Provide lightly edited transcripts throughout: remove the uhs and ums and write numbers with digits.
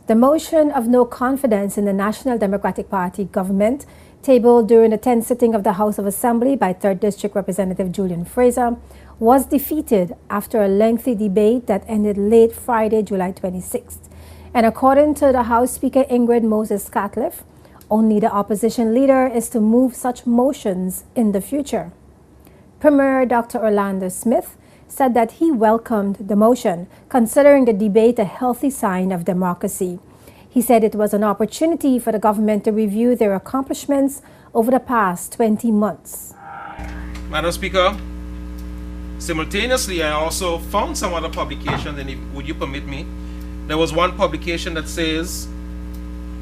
The motion of no confidence in the National Democratic Party government, tabled during the 10th sitting of the House of Assembly by 3rd District Representative Julian Fraser, was defeated after a lengthy debate that ended late Friday, July 26th. And according to the House Speaker Ingrid Moses Catliff, only the opposition leader is to move such motions in the future. Premier Dr. Orlando Smith said that he welcomed the motion, considering the debate a healthy sign of democracy. He said it was an opportunity for the government to review their accomplishments over the past 20 months. Madam Speaker, simultaneously I also found some other publications, and would you permit me? There was one publication that says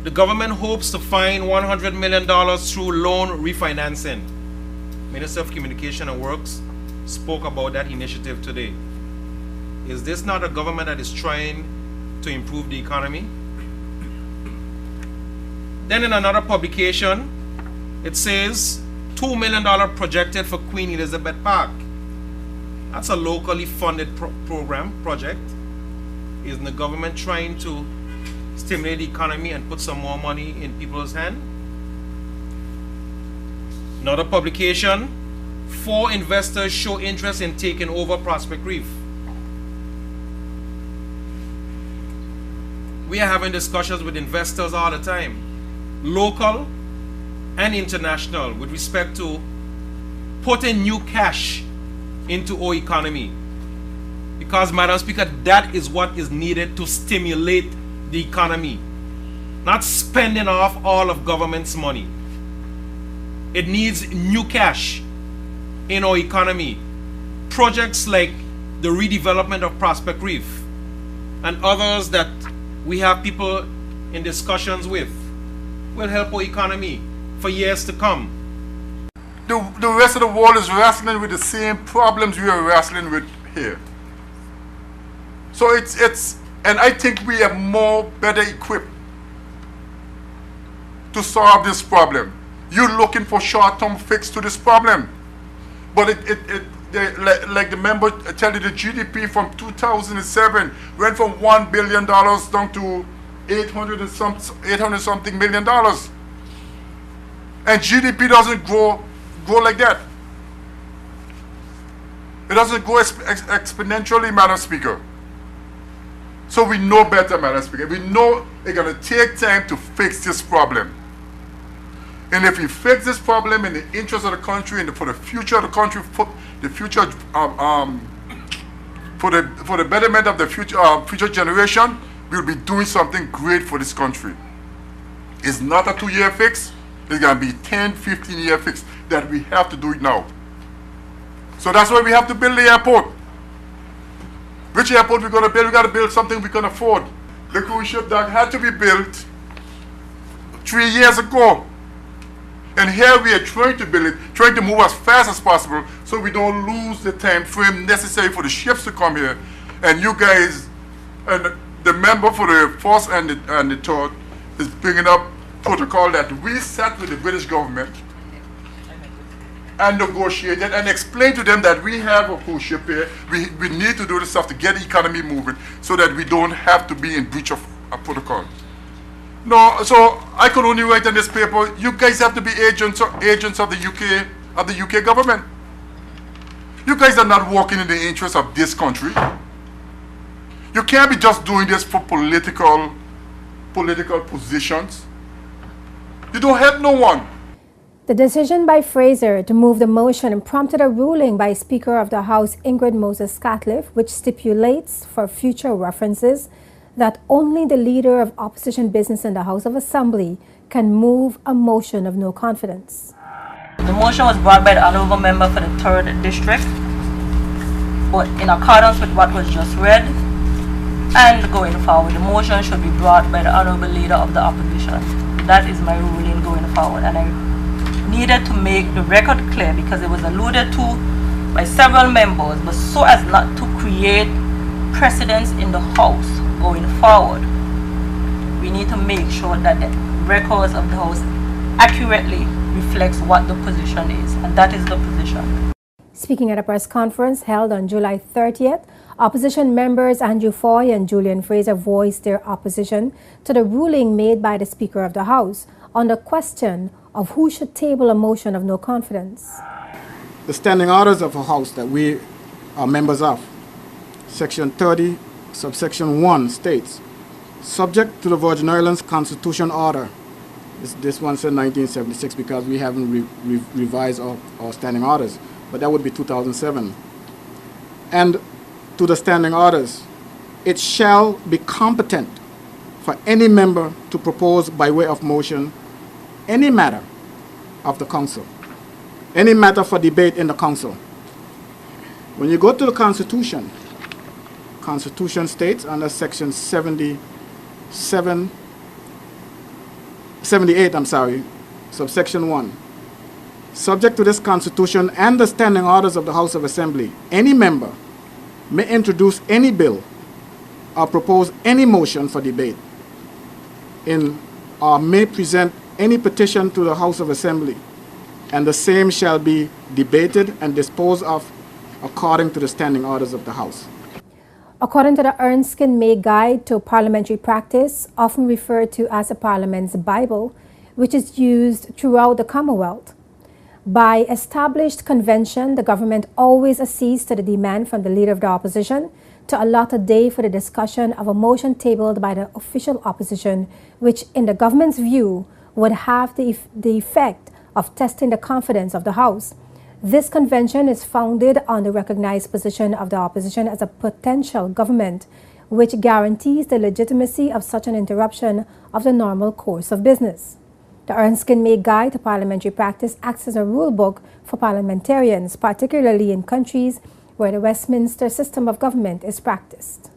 the government hopes to find $100 million through loan refinancing. Minister of Communication and Works spoke about that initiative today. Is this not a government that is trying to improve the economy? Then in another publication, it says $2 million projected for Queen Elizabeth Park. That's a locally funded project. Isn't the government trying to stimulate the economy and put some more money in people's hands? Another publication, 4 investors show interest in taking over Prospect Reef. We are having discussions with investors all the time, local and international, with respect to putting new cash into our economy. Because, Madam Speaker, that is what is needed to stimulate the economy, not spending off all of government's money. It needs new cash in our economy. Projects like the redevelopment of Prospect Reef and others that we have people in discussions with will help our economy for years to come. The rest of the world is wrestling with the same problems we are wrestling with here. So and I think we are better equipped to solve this problem. You're looking for short-term fix to this problem. But like the member tell you, the GDP from 2007 went from $1 billion down to 800 something million dollars. And GDP doesn't grow like that. It doesn't grow exponentially, Madam Speaker. So we know better, Madam Speaker. We know it's going to take time to fix this problem. And if we fix this problem in the interest of the country and for the future of the country, for the future, for the betterment of the future generation, we'll be doing something great for this country. It's not a 2-year fix. It's going to be 10, 15-year fix that we have to do it now. So that's why we have to build the airport. Which airport we're going to build? We've got to build something we can afford. The cruise ship that had to be built 3 years ago. And here we are trying to build it, trying to move as fast as possible so we don't lose the time frame necessary for the ships to come here. And you guys, and the member for the first and the third is bringing up protocol that we set with the British government and negotiated and explained to them that we have a cruise ship here. We need to do this stuff to get the economy moving so that we don't have to be in breach of a protocol. No, so I could only write on this paper, you guys have to be agents of the UK government. You guys are not working in the interest of this country. You can't be just doing this for political positions. You don't help no one. The decision by Fraser to move the motion prompted a ruling by Speaker of the House Ingrid Moses Catliff, which stipulates for future references that only the leader of opposition business in the House of Assembly can move a motion of no confidence. The motion was brought by the Honourable Member for the 3rd District, but in accordance with what was just read, and going forward, the motion should be brought by the Honourable Leader of the Opposition. That is my ruling going forward, and I needed to make the record clear because it was alluded to by several members, but so as not to create precedents in the House going forward. We need to make sure that the records of the House accurately reflects what the position is, and that is the position. Speaking at a press conference held on July 30th, opposition members Andrew Foy and Julian Fraser voiced their opposition to the ruling made by the Speaker of the House on the question of who should table a motion of no confidence. The standing orders of a House that we are members of, Section 30, subsection 1 states, subject to the Virgin Islands Constitution Order. This one said 1976 because we haven't revised our standing orders, but that would be 2007. And to the standing orders, it shall be competent for any member to propose by way of motion any matter of the Council, any matter for debate in the Council. When you go to the Constitution, Constitution states under Section 78, subsection 1, subject to this Constitution and the standing orders of the House of Assembly, any member may introduce any bill or propose any motion for debate or may present any petition to the House of Assembly, and the same shall be debated and disposed of according to the standing orders of the House. According to the Erskine-May Guide to Parliamentary Practice, often referred to as the Parliament's Bible, which is used throughout the Commonwealth, by established convention, the government always accedes to the demand from the Leader of the Opposition to allot a day for the discussion of a motion tabled by the official opposition, which in the government's view would have the effect of testing the confidence of the House. This convention is founded on the recognized position of the opposition as a potential government, which guarantees the legitimacy of such an interruption of the normal course of business. The Erskine-May Guide to Parliamentary Practice acts as a rule book for parliamentarians, particularly in countries where the Westminster system of government is practiced.